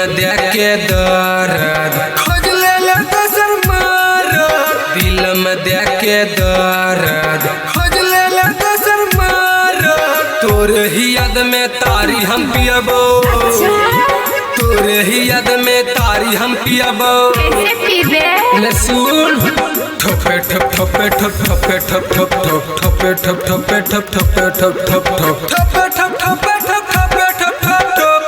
देख के दर्द खोज ले दोसर मरद, दिल में देख के दर्द खोज ले दोसर मरद। तोरे ही याद में तारी हम पियबो, तोरे ही याद में तारी हम पियबो। ले सुन ठोपे ठप ठोपे ठप ठोपे ठप ठप ठप ठोपे ठप ठोपे ठप ठोपे ठप ठप ठप ठोपे ठप ठोपे ठप ठोपे ठप ठप ठप।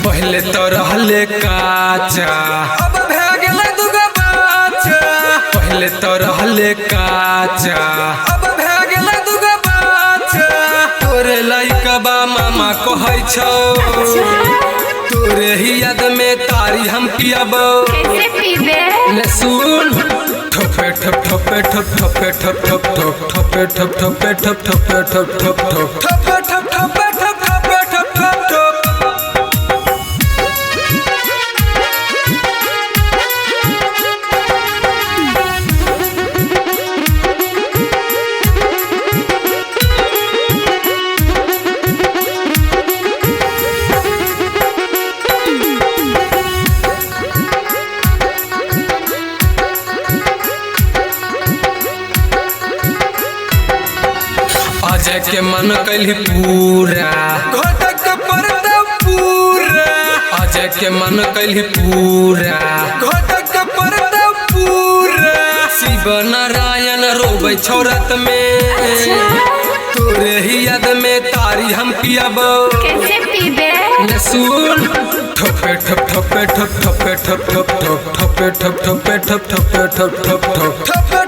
पहले तो रहले काचा अब भे गेले दुगो बाचा, पहले तो रहले काचा अब भे गेले दुगो बाचा। तोरे लइका बा मामा कहै छौ, तोरे ही याद में तारी हम पियबो। ले सुन ठोपे ठप ठोपे ठप ठोपे ठप ठप ठप ठोपे ठप ठोपे ठप ठोपे ठप ठप ठप ठोपे ठप ठोपे ठप ठोपे ठप ठप ठप। अजय के मन कैली पूरा घटक परद पूरा, अजय के मन कैली पूरा घटक परद पूरा। शिव नारायण रोबै छोरत में, तोरे ही याद में तारी हम पियबो। ले सुन ठोपे ठप ठोपे ठप ठोपे ठप ठप ठप ठोपे ठप ठोपे ठप ठोपे ठप ठप ठप।